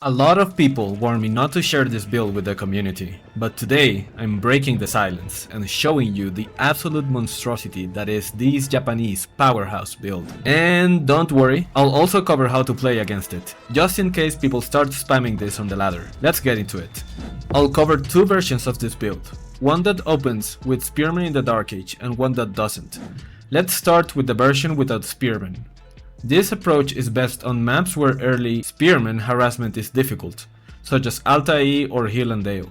A lot of people warned me not to share this build with the community, but today I'm breaking the silence and showing you the absolute monstrosity that is this Japanese powerhouse build. And don't worry, I'll also cover how to play against it, just in case people start spamming this on the ladder. Let's get into it. I'll cover two versions of this build, one that opens with spearmen in the Dark Age and one that doesn't. Let's start with the version without spearmen. This approach is best on maps where early spearmen harassment is difficult, such as Altair or Hill and Dale,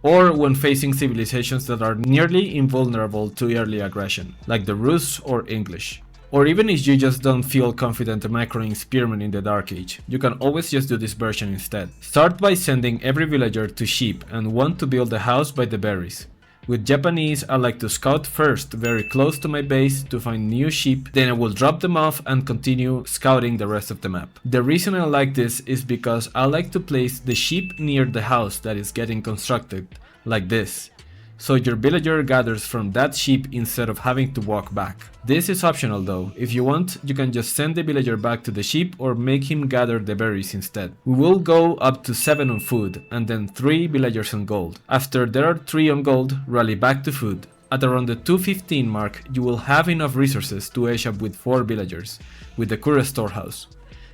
or when facing civilizations that are nearly invulnerable to early aggression, like the Rus or English. Or even if you just don't feel confident macroing spearmen in the Dark Age, you can always just do this version instead. Start by sending every villager to sheep and one to build a house by the berries. With Japanese, I like to scout first very close to my base to find new sheep, then I will drop them off and continue scouting the rest of the map. The reason I like this is because I like to place the sheep near the house that is getting constructed, like this. So your villager gathers from that sheep instead of having to walk back. This is optional though. If you want, you can just send the villager back to the sheep or make him gather the berries instead. We will go up to 7 on food and then 3 villagers on gold. After there are 3 on gold, rally back to food. At around the 215 mark, you will have enough resources to age up with 4 villagers, with the Kura storehouse.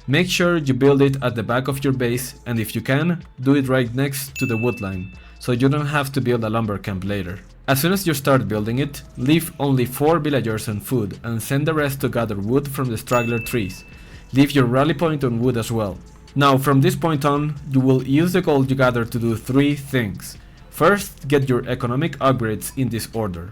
Make sure you build it at the back of your base, and if you can, do it right next to the wood line, so you don't have to build a lumber camp later. As soon as you start building it, leave only 4 villagers on food and send the rest to gather wood from the straggler trees. Leave your rally point on wood as well. Now from this point on, you will use the gold you gather to do 3 things. First, get your economic upgrades in this order.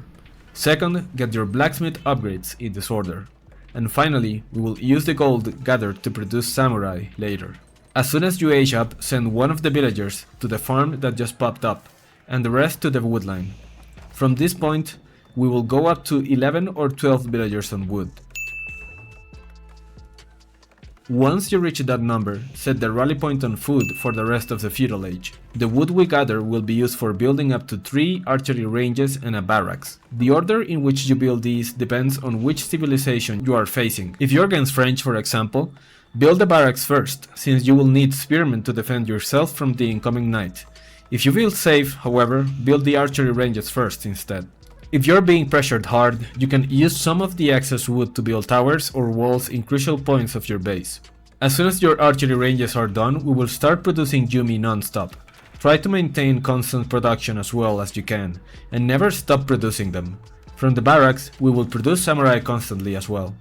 Second, get your blacksmith upgrades in this order. And finally, we will use the gold gathered to produce samurai later. As soon as you age up, send one of the villagers to the farm that just popped up, and the rest to the woodline. From this point, we will go up to 11 or 12 villagers on wood. Once you reach that number, set the rally point on food for the rest of the feudal age. The wood we gather will be used for building up to 3 archery ranges and a barracks. The order in which you build these depends on which civilization you are facing. If you're against French, for example, build the barracks first, since you will need spearmen to defend yourself from the incoming knight. If you feel safe, however, build the archery ranges first instead. If you're being pressured hard, you can use some of the excess wood to build towers or walls in crucial points of your base. As soon as your archery ranges are done, we will start producing Yumi non-stop. Try to maintain constant production as well as you can, and never stop producing them. From the barracks, we will produce samurai constantly as well.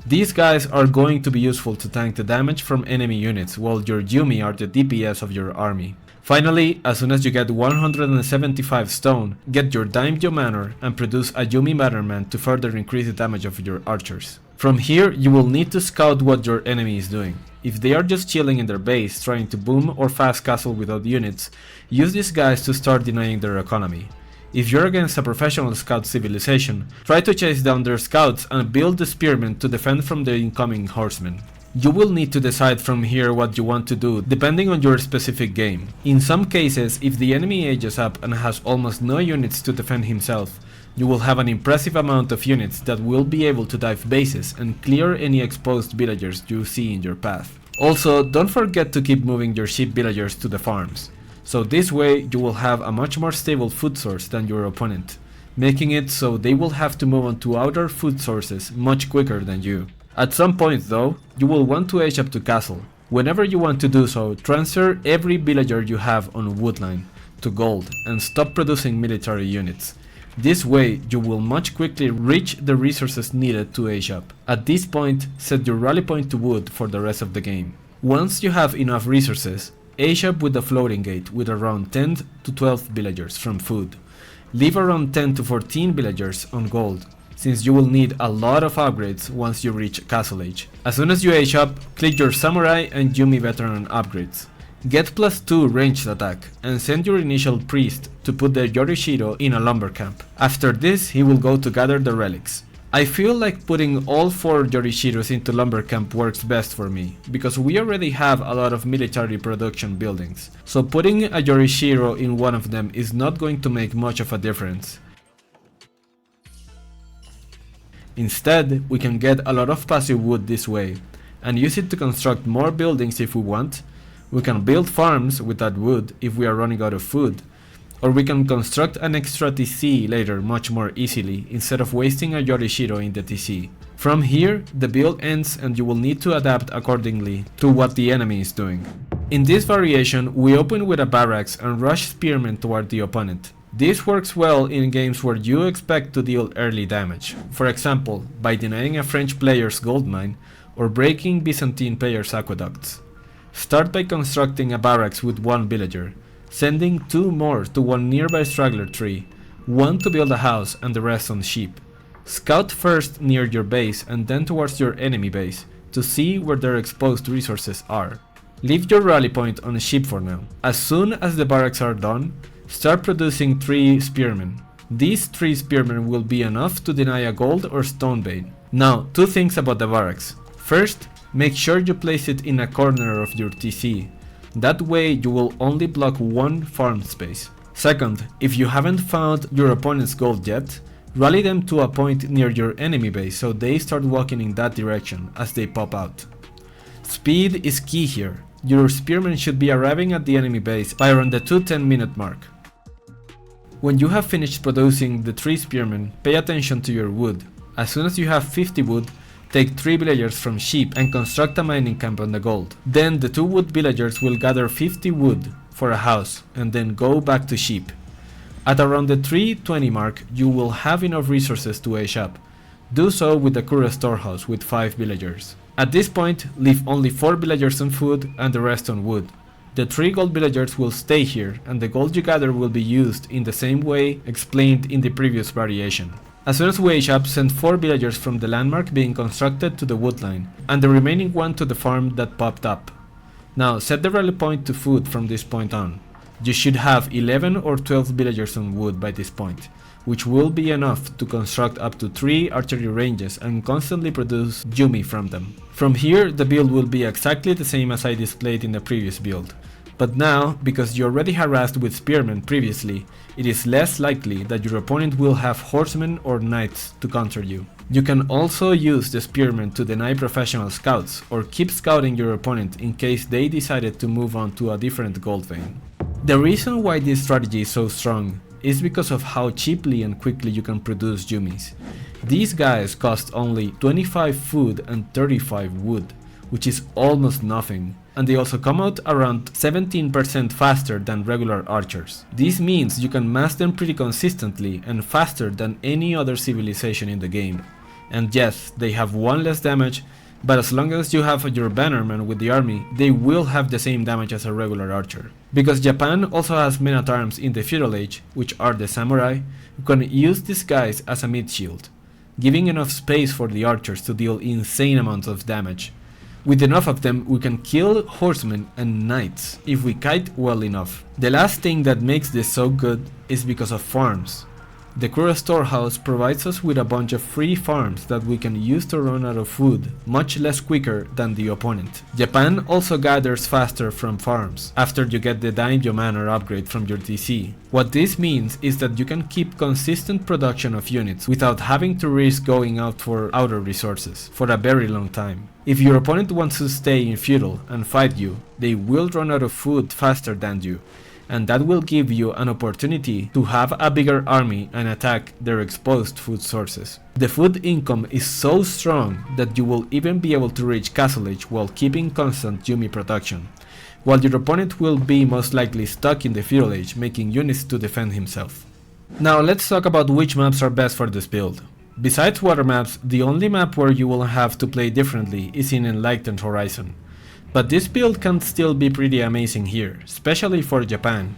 These guys are going to be useful to tank the damage from enemy units, while your Yumi are the DPS of your army. Finally, as soon as you get 175 stone, get your Daimyo Manor and produce a Yumi Bannerman to further increase the damage of your archers. From here, you will need to scout what your enemy is doing. If they are just chilling in their base, trying to boom or fast castle without units, use these guys to start denying their economy. If you're against a professional scout civilization, try to chase down their scouts and build the spearmen to defend from the incoming horsemen. You will need to decide from here what you want to do depending on your specific game. In some cases, if the enemy ages up and has almost no units to defend himself, you will have an impressive amount of units that will be able to dive bases and clear any exposed villagers you see in your path. Also, don't forget to keep moving your sheep villagers to the farms. So this way you will have a much more stable food source than your opponent, making it so they will have to move on to other food sources much quicker than you. At some point though, you will want to age up to castle. Whenever you want to do so, transfer every villager you have on woodline to gold and stop producing military units. This way you will much quickly reach the resources needed to age up. At this point, set your rally point to wood for the rest of the game. Once you have enough resources, age up with the floating gate with around 10 to 12 villagers from food. Leave around 10 to 14 villagers on gold, since you will need a lot of upgrades once you reach castle age. As soon as you age up, click your samurai and Yumi veteran upgrades. Get +2 ranged attack and send your initial priest to put the Yorishiro in a lumber camp. After this, he will go to gather the relics. I feel like putting all 4 Yorishiros into lumber camp works best for me, because we already have a lot of military production buildings, so putting a Yorishiro in one of them is not going to make much of a difference. Instead, we can get a lot of passive wood this way, and use it to construct more buildings if we want, We can build farms with that wood if we are running out of food, or we can construct an extra TC later much more easily instead of wasting a Yorishiro in the TC. From here, the build ends and you will need to adapt accordingly to what the enemy is doing. In this variation, we open with a barracks and rush spearmen toward the opponent. This works well in games where you expect to deal early damage, for example, by denying a French player's gold mine or breaking Byzantine players' aqueducts. Start by constructing a barracks with one villager, sending 2 more to one nearby straggler tree, 1 to build a house and the rest on sheep. Scout first near your base and then towards your enemy base to see where their exposed resources are. Leave your rally point on a sheep for now. As soon as the barracks are done, start producing 3 spearmen. These 3 spearmen will be enough to deny a gold or stone vein. Now, 2 things about the barracks. First, make sure you place it in a corner of your TC. That way you will only block 1 farm space. Second, if you haven't found your opponent's gold yet, rally them to a point near your enemy base so they start walking in that direction as they pop out. Speed is key here. Your spearmen should be arriving at the enemy base by around the 2-10-minute mark. When you have finished producing the 3 spearmen, pay attention to your wood. As soon as you have 50 wood, take 3 villagers from sheep and construct a mining camp on the gold. Then the 2 wood villagers will gather 50 wood for a house and then go back to sheep. At around the 3:20 mark, you will have enough resources to age up. Do so with the Kura storehouse with 5 villagers. At this point, leave only 4 villagers on food and the rest on wood. The 3 gold villagers will stay here and the gold you gather will be used in the same way explained in the previous variation. As soon as we age up, send 4 villagers from the landmark being constructed to the wood line, and the remaining 1 to the farm that popped up. Now set the rally point to food from this point on. You should have 11 or 12 villagers on wood by this point, which will be enough to construct up to 3 archery ranges and constantly produce Yumi from them. From here, the build will be exactly the same as I displayed in the previous build. But now, because you already harassed with spearmen previously, it is less likely that your opponent will have horsemen or knights to counter you. You can also use the spearmen to deny professional scouts, or keep scouting your opponent in case they decided to move on to a different gold vein. The reason why this strategy is so strong is because of how cheaply and quickly you can produce Yumis. These guys cost only 25 food and 35 wood, which is almost nothing, and they also come out around 17% faster than regular archers. This means you can mass them pretty consistently and faster than any other civilization in the game. And yes, they have 1 less damage, but as long as you have your bannermen with the army, they will have the same damage as a regular archer. Because Japan also has men at arms in the feudal age, which are the samurai, you can use these guys as a mid shield, giving enough space for the archers to deal insane amounts of damage. With enough of them, we can kill horsemen and knights if we kite well enough. The last thing that makes this so good is because of farms. The Kura storehouse provides us with a bunch of free farms that we can use to run out of food much less quicker than the opponent. Japan also gathers faster from farms after you get the daimyo manor upgrade from your TC. What this means is that you can keep consistent production of units without having to risk going out for outer resources for a very long time. If your opponent wants to stay in feudal and fight you, they will run out of food faster than you, and that will give you an opportunity to have a bigger army and attack their exposed food sources. The food income is so strong that you will even be able to reach castle age while keeping constant Yumi production, while your opponent will be most likely stuck in the feudal age making units to defend himself. Now let's talk about which maps are best for this build. Besides water maps, the only map where you will have to play differently is in Enlightened Horizon. But this build can still be pretty amazing here, especially for Japan.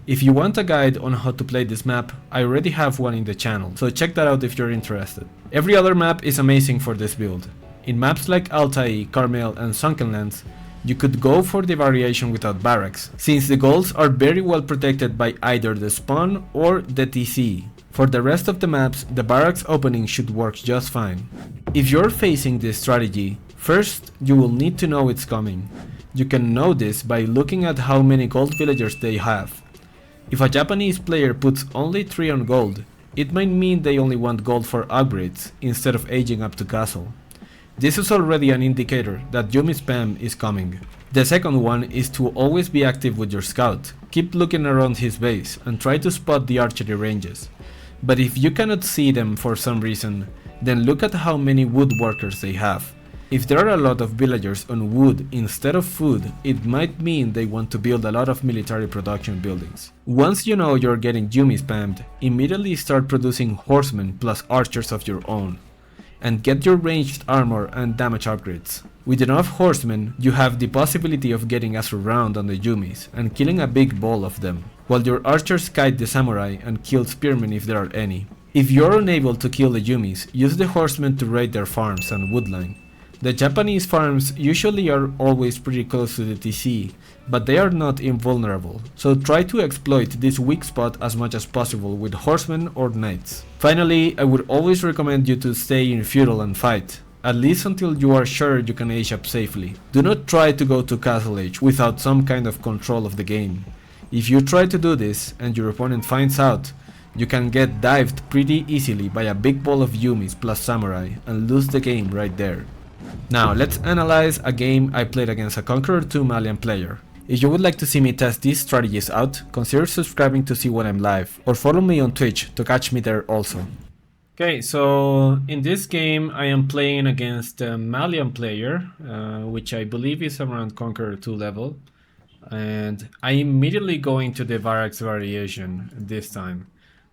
If you want a guide on how to play this map, I already have one in the channel, so check that out if you're interested. Every other map is amazing for this build. In maps like Altai, Carmel and Sunken Lands, you could go for the variation without barracks, since the golds are very well protected by either the spawn or the TC. For the rest of the maps, the barracks opening should work just fine. If you're facing this strategy, first you will need to know it's coming. You can know this by looking at how many gold villagers they have. If a Japanese player puts only 3 on gold, it might mean they only want gold for upgrades instead of aging up to castle. This is already an indicator that Yumi spam is coming. The second one is to always be active with your scout. Keep looking around his base and try to spot the archery ranges. But if you cannot see them for some reason, then look at how many woodworkers they have. If there are a lot of villagers on wood instead of food, it might mean they want to build a lot of military production buildings. Once you know you're getting Yumi spammed, immediately start producing horsemen plus archers of your own, and get your ranged armor and damage upgrades. With enough horsemen, you have the possibility of getting a surround on the Yumis and killing a big ball of them, while your archers kite the samurai and kill spearmen if there are any. If you're unable to kill the Yumis, use the horsemen to raid their farms and woodline. The Japanese farms usually are always pretty close to the TC, but they are not invulnerable, so try to exploit this weak spot as much as possible with horsemen or knights. Finally, I would always recommend you to stay in feudal and fight, at least until you are sure you can age up safely. Do not try to go to castle age without some kind of control of the game. If you try to do this and your opponent finds out, you can get dived pretty easily by a big ball of Yumis plus samurai and lose the game right there. Now let's analyze a game I played against a Conqueror 2 Malian player. If you would like to see me test these strategies out, consider subscribing to see when I'm live, or follow me on Twitch to catch me there also. Okay, so in this game I am playing against a Malian player, which I believe is around Conqueror 2 level, and I immediately go into the barracks variation this time.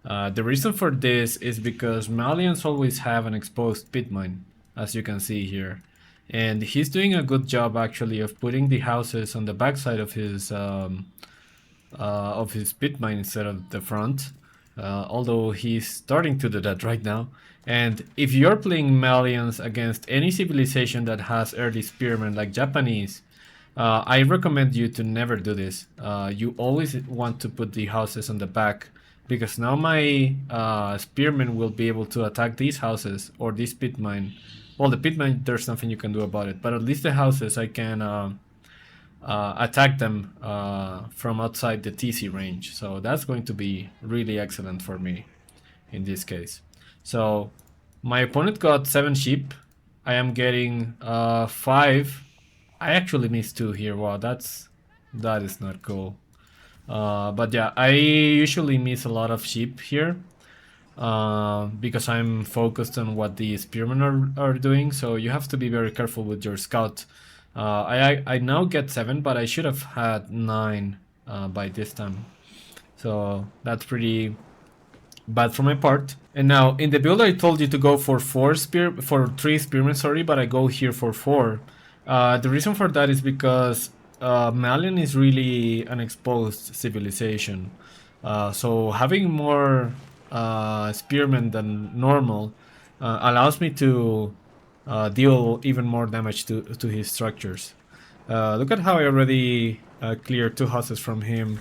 The reason for this is because Malians always have an exposed pit mine, as you can see here, and he's doing a good job actually of putting the houses on the backside of his pit mine instead of the front, although he's starting to do that right now. And if you're playing Malians against any civilization that has early spearmen like Japanese, I recommend you to never do this. You always want to put the houses on the back, because now my spearmen will be able to attack these houses or this pit mine. Well, the pit mine, there's nothing you can do about it, but at least the houses I can attack them from outside the TC range. So that's going to be really excellent for me in this case. So my opponent got 7 sheep. I am getting 5. I actually missed 2 here. Wow, that is not cool. But yeah, I usually miss a lot of sheep here, because I'm focused on what the spearmen are doing, so you have to be very careful with your scout. I now get 7, but I should have had 9 by this time, so that's pretty bad for my part. And now in the build I told you to go for 3 spearmen, sorry, but I go here for 4. The reason for that is because Malian is really an exposed civilization, so having more spearmen than normal allows me to deal even more damage to his structures. Look at how I already cleared 2 houses from him,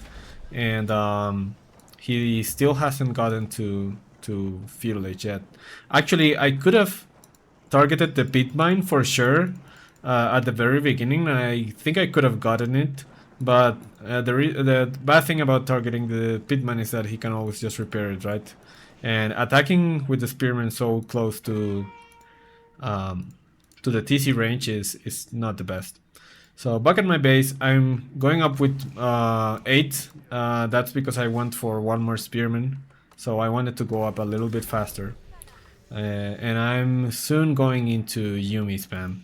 and he still hasn't gotten to feudal age yet. Actually, I could have targeted the pit mine for sure at the very beginning, and I think I could have gotten it. But the bad thing about targeting the pit mine is that he can always just repair it, right? And attacking with the spearmen so close to the TC range is not the best. So back at my base, I'm going up with 8. That's because I went for 1 more spearman, so I wanted to go up a little bit faster. And I'm soon going into Yumi spam.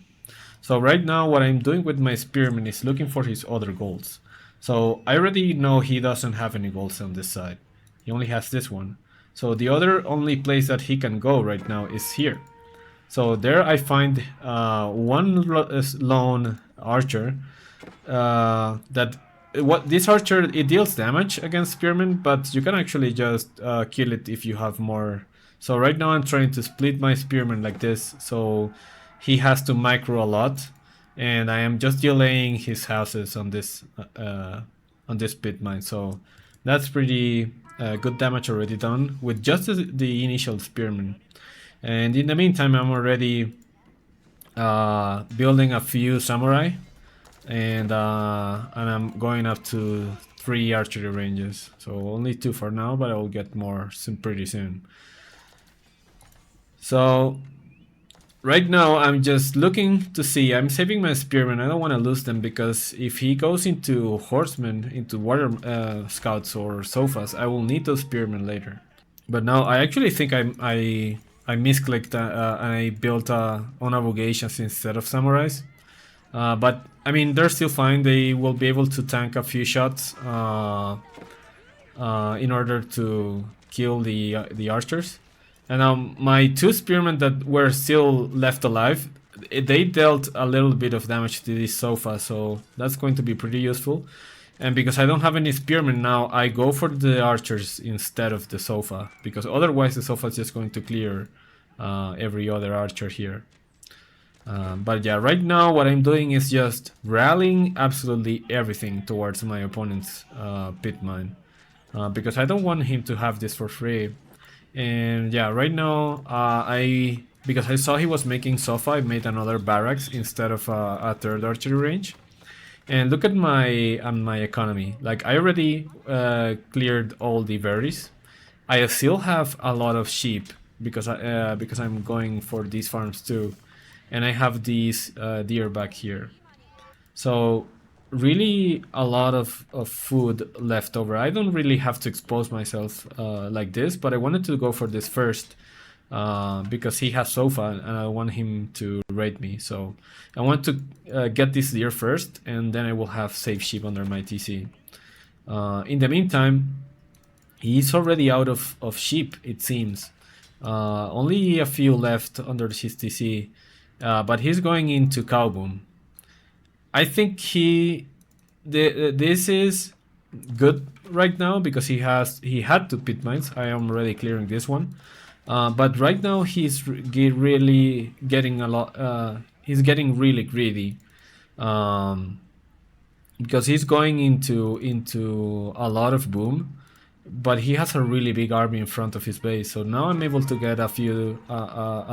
So right now what I'm doing with my spearman is looking for his other golds. So I already know he doesn't have any golds on this side. He only has this one. So the only place that he can go right now is here. So there I find one lone archer this archer, it deals damage against spearmen, but you can actually just kill it if you have more. So right now I'm trying to split my spearman like this, so he has to micro a lot, and I am just delaying his houses on this pit mine. So that's pretty good damage already done with just the initial spearman. And in the meantime, I'm already building a few samurai, and I'm going up to 3 archery ranges. So only 2 for now, but I will get more pretty soon. So Right now, I'm just looking to see. I'm saving my spearmen. I don't want to lose them because if he goes into horsemen, into water scouts or sofas, I will need those spearmen later. But now I actually think I misclicked and I built on avogations instead of samurais. But I mean, they're still fine. They will be able to tank a few shots in order to kill the archers. And my two spearmen that were still left alive, they dealt a little bit of damage to this sofa, so that's going to be pretty useful. And because I don't have any spearmen now, I go for the archers instead of the sofa, because otherwise the sofa is just going to clear every other archer here. But yeah, right now what I'm doing is just rallying absolutely everything towards my opponent's pit mine. Because I don't want him to have this for free. And yeah, right now because I saw he was making sofa, I made another barracks instead of a third archery range. And look at my economy. Like I already cleared all the berries. I still have a lot of sheep because I'm going for these farms too, and I have these deer back here. So really a lot of food left over. I don't really have to expose myself like this, but I wanted to go for this first because he has sofa and I want him to raid me. So I want to get this deer first, and then I will have safe sheep under my TC. In the meantime, he's already out of sheep, it seems. Only a few left under his TC, but he's going into Cowboom. I think this is good right now because he had two pit mines. I am already clearing this one, but right now he's really getting a lot. He's getting really greedy, because he's going into a lot of boom, but he has a really big army in front of his base. So now I'm able to get a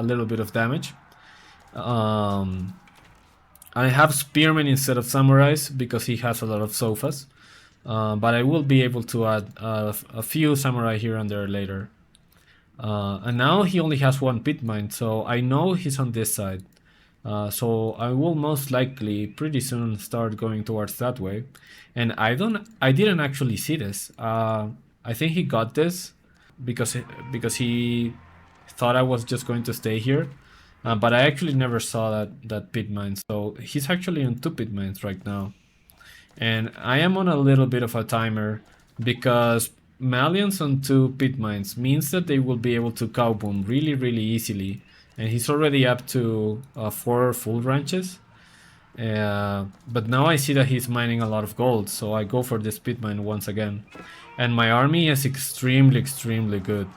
little bit of damage. I have spearmen instead of samurais because he has a lot of sofas. But I will be able to add a few samurai here and there later. And now he only has one pit mine, so I know he's on this side. So I will most likely pretty soon start going towards that way. And I didn't actually see this. I think he got this because he thought I was just going to stay here. But I actually never saw that pit mine. So he's actually on two pit mines right now. And I am on a little bit of a timer because Malians on two pit mines means that they will be able to cow boom really, really easily. And he's already up to 4 full ranches. But now I see that he's mining a lot of gold, so I go for this pit mine once again. And my army is extremely, extremely good.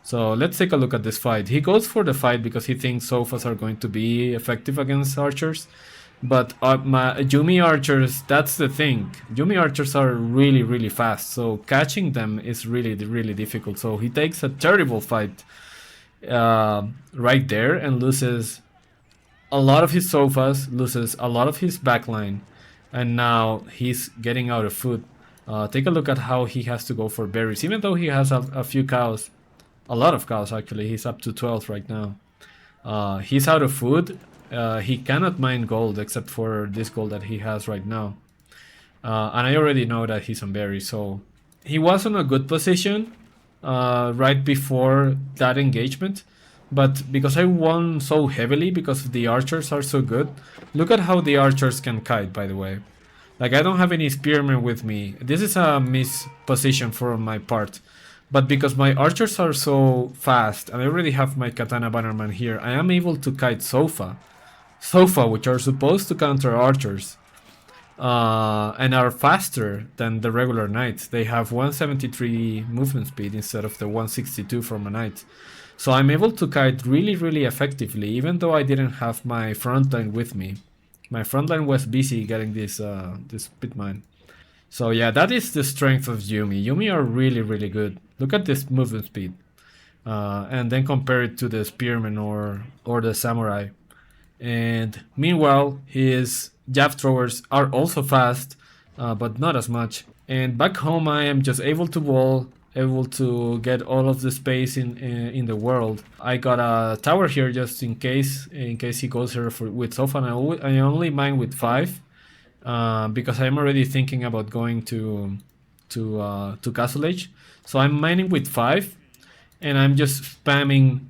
So let's take a look at this fight. He goes for the fight because he thinks sofas are going to be effective against archers. But my Yumi archers, that's the thing. Yumi archers are really, really fast, so catching them is really, really difficult. So he takes a terrible fight right there and loses a lot of his sofas, loses a lot of his backline, and now he's getting out of food. Take a look at how he has to go for berries, even though he has a few cows. A lot of cows, actually. He's up to 12 right now. He's out of food. He cannot mine gold except for this gold that he has right now. And I already know that he's on berries, so he was in a good position right before that engagement. But because I won so heavily, because the archers are so good, look at how the archers can kite, by the way. Like, I don't have any spearmen with me. This is a misposition from my part. But because my archers are so fast, and I already have my katana bannerman here, I am able to kite sofa. Sofa, which are supposed to counter archers, and are faster than the regular knights. They have 173 movement speed instead of the 162 from a knight. So I'm able to kite really, really effectively, even though I didn't have my frontline with me. My frontline was busy getting this pit mine. So yeah, that is the strength of Yumi. Yumi are really, really good. Look at this movement speed. And then compare it to the spearman or the samurai. And meanwhile, his jab throwers are also fast, but not as much. And back home, I am just able to wall able to get all of the space in the world. I got a tower here just in case he goes here with Sofa. I only mine with 5 because I'm already thinking about going to Castle Age. So I'm mining with 5, and I'm just spamming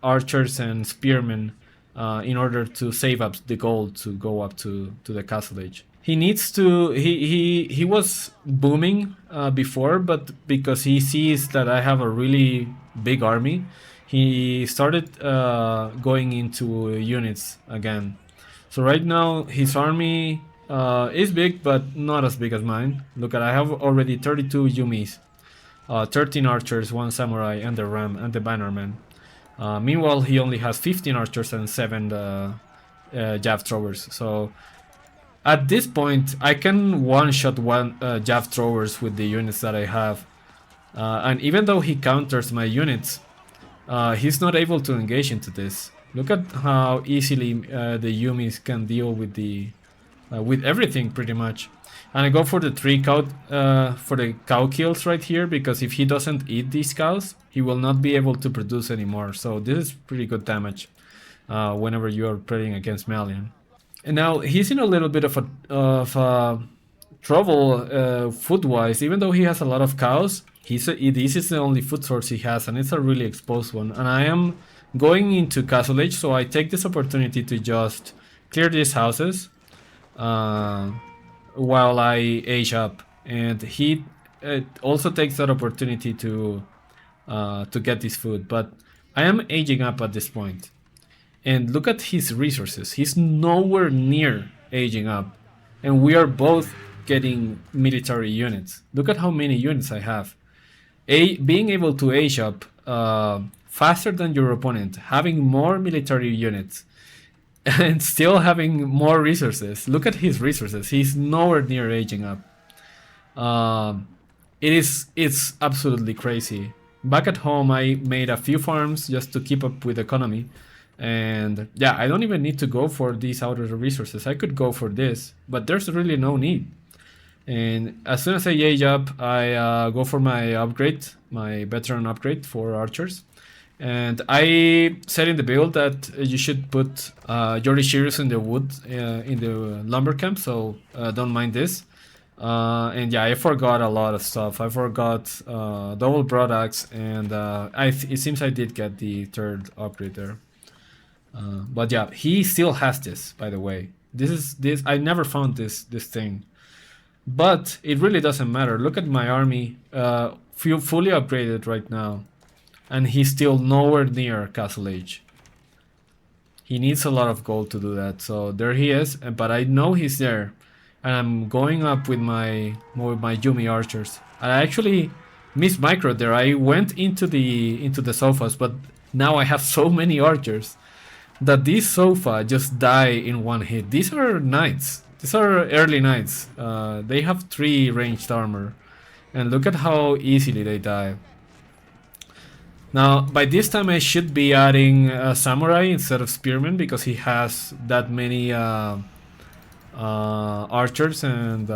archers and spearmen in order to save up the gold to go up to the Castle Age. He needs to. He was booming before, but because he sees that I have a really big army, he started going into units again. So right now his army is big, but not as big as mine. Look at, I have already 32 Yumis, 13 archers, 1 samurai, and the ram and the bannerman. Meanwhile, he only has 15 archers and 7 jav throwers. So at this point, I can one-shot jav throwers with the units that I have. And even though he counters my units, he's not able to engage into this. Look at how easily the Yumis can deal with everything, pretty much. And I go for the 3 cow kills right here, because if he doesn't eat these cows, he will not be able to produce anymore. So this is pretty good damage whenever you are playing against Malian. And now he's in a little bit of trouble food-wise. Even though he has a lot of cows, this is the only food source he has, and it's a really exposed one. And I am going into Castle Age, so I take this opportunity to just clear these houses while I age up. And he also takes that opportunity to get this food. But I am aging up at this point. And look at his resources. He's nowhere near aging up. And we are both getting military units. Look at how many units I have. Being able to age up faster than your opponent, having more military units, and still having more resources. Look at his resources. He's nowhere near aging up. It's absolutely crazy. Back at home, I made a few farms just to keep up with economy. And yeah, I don't even need to go for these outer resources. I could go for this, but there's really no need. And as soon as I age up, I go for my upgrade, my veteran upgrade for archers. And I said in the build that you should put your Ishirus in the wood, in the lumber camp, so don't mind this. And yeah, I forgot a lot of stuff. I forgot double barracks, and it seems I did get the 3rd upgrade there. But yeah, he still has this, by the way. This I never found this thing. But it really doesn't matter. Look at my army, fully upgraded right now. And he's still nowhere near Castle Age. He needs a lot of gold to do that. So there he is, but I know he's there. And I'm going up with my Yumi archers. And I actually missed micro there. I went into the sofas, but now I have so many archers that these sofa just die in one hit. These are knights. These are early knights. They have 3 ranged armor. And look at how easily they die. Now, by this time I should be adding samurai instead of spearmen, because he has that many archers and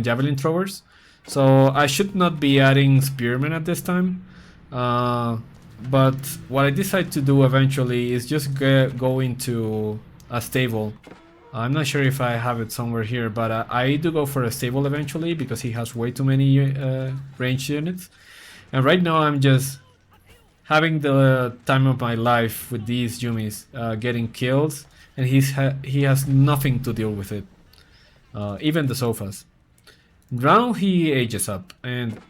javelin throwers. So I should not be adding spearmen at this time. But what I decide to do eventually is just go into a stable. I'm not sure if I have it somewhere here, but I do go for a stable eventually, because he has way too many ranged units. And right now I'm just having the time of my life with these Yumis, getting kills, and he has nothing to deal with it, even the sofas. Now he ages up, and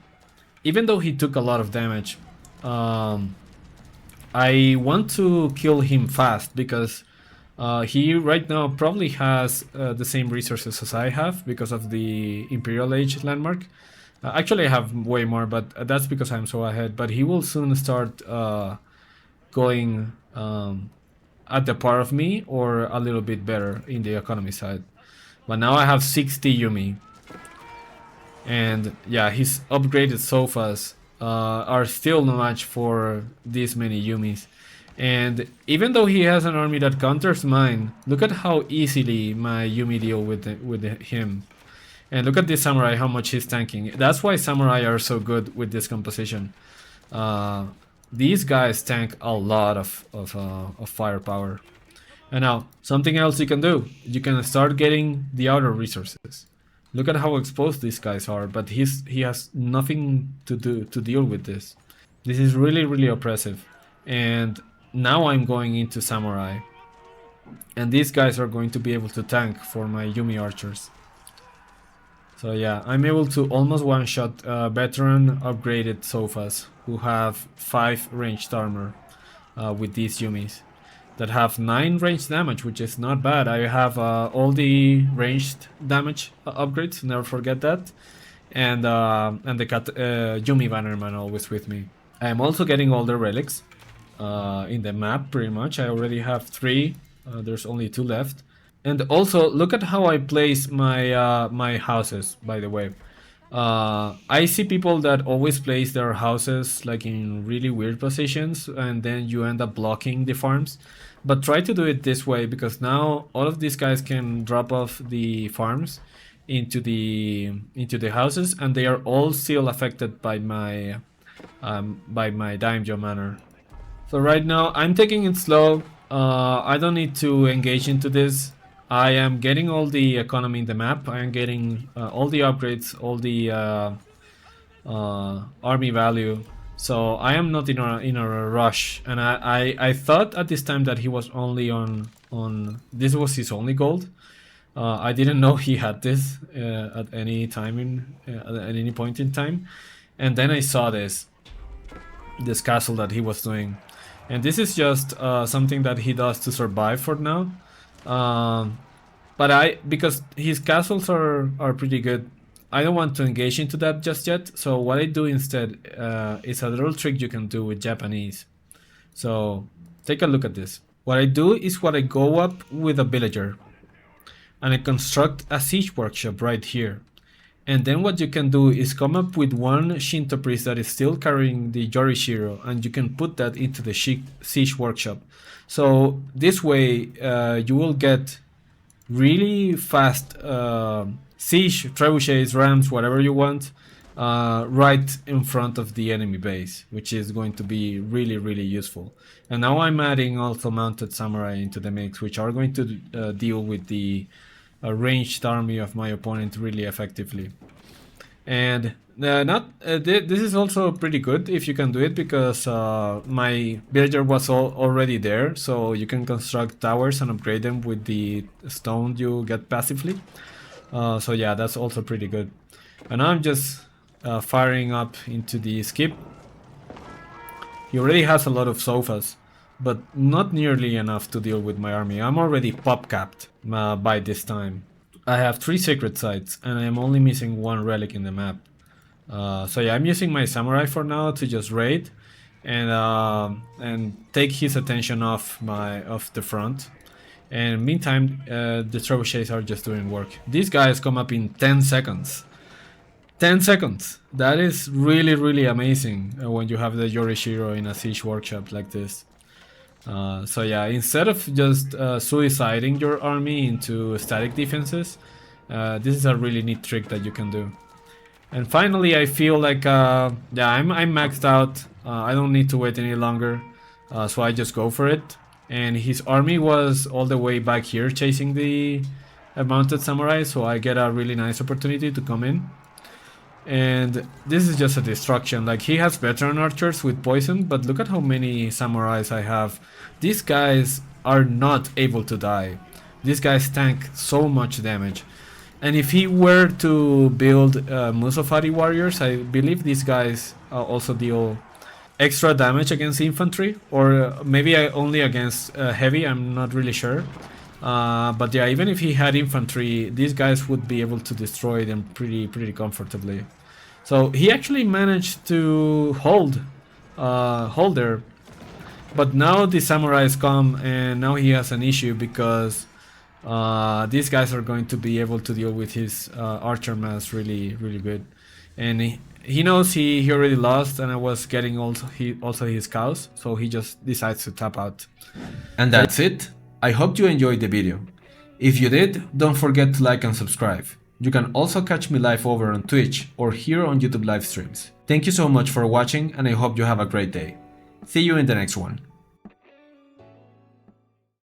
even though he took a lot of damage, I want to kill him fast, because he right now probably has the same resources as I have because of the Imperial Age landmark. Actually, I have way more, but that's because I'm so ahead. But he will soon start going at the par of me, or a little bit better in the economy side. But now I have 60 Yumi. And yeah, his upgraded sofas are still no match for this many Yumis. And even though he has an army that counters mine, look at how easily my Yumi deal with him. And look at this samurai, how much he's tanking. That's why samurai are so good with this composition. These guys tank a lot of firepower. And now, something else you can do. You can start getting the outer resources. Look at how exposed these guys are, but he has nothing to do to deal with this. This is really, really oppressive. And now I'm going into samurai. And these guys are going to be able to tank for my Yumi archers. So yeah, I'm able to almost one-shot veteran upgraded sofas who have 5 ranged armor with these Yumis that have 9 ranged damage, which is not bad. I have all the ranged damage upgrades, never forget that, and the Yumi Bannerman always with me. I am also getting all the relics in the map pretty much. I already have 3. There's only 2 left. And also, look at how I place my my houses, by the way. I see people that always place their houses like in really weird positions, and then you end up blocking the farms. But try to do it this way, because now all of these guys can drop off the farms into the houses, and they are all still affected by my daimyo manor. So right now I'm taking it slow. I don't need to engage into this. I am getting all the economy in the map. I am getting all the upgrades, all the army value. So I am not in a rush. And I thought at this time that he was only on this was his only gold. I didn't know he had this at any time at any point in time. And then I saw this castle that he was doing. And this is just something that he does to survive for now. But because his castles are pretty good, I don't want to engage into that just yet. So what I do instead is a little trick you can do with Japanese. So take a look at this. What I do is I go up with a villager and I construct a siege workshop right here. And then what you can do is come up with one Shinto priest that is still carrying the Yorishiro, and you can put that into the siege workshop. So this way you will get really fast siege, trebuchets, rams, whatever you want, right in front of the enemy base, which is going to be really, really useful. And now I'm adding also mounted samurai into the mix, which are going to deal with the ranged army of my opponent really effectively. And this is also pretty good if you can do it, because my villager was already there, so you can construct towers and upgrade them with the stone you get passively. So yeah, that's also pretty good. And I'm just firing up into the skip. He already has a lot of sofas, but not nearly enough to deal with my army. I'm already pop capped by this time. I have 3 sacred sites, and I am only missing 1 relic in the map. So yeah, I'm using my samurai for now to just raid and take his attention off the front. And meantime, the trebuchets are just doing work. These guys come up in 10 seconds. 10 seconds! That is really, really amazing when you have the Yorishiro in a siege workshop like this. So yeah, instead of just suiciding your army into static defenses, this is a really neat trick that you can do. And finally, I feel like yeah, I'm maxed out. I don't need to wait any longer, so I just go for it. And his army was all the way back here chasing the mounted samurai, so I get a really nice opportunity to come in. And this is just a destruction. Like, he has veteran archers with poison, but look at how many samurais I have. These guys are not able to die. These guys tank so much damage. And if he were to build Musofari warriors, I believe these guys also deal extra damage against infantry, or maybe only against heavy, I'm not really sure. But yeah, even if he had infantry, these guys would be able to destroy them pretty comfortably. So he actually managed to hold there. But now the samurais come, and now he has an issue, because these guys are going to be able to deal with his archer mass really good. And he knows he already lost, and I was getting also his cows, so he just decides to tap out. And that's it. I hope you enjoyed the video. If you did, don't forget to like and subscribe. You can also catch me live over on Twitch or here on YouTube live streams. Thank you so much for watching and I hope you have a great day. See you in the next one.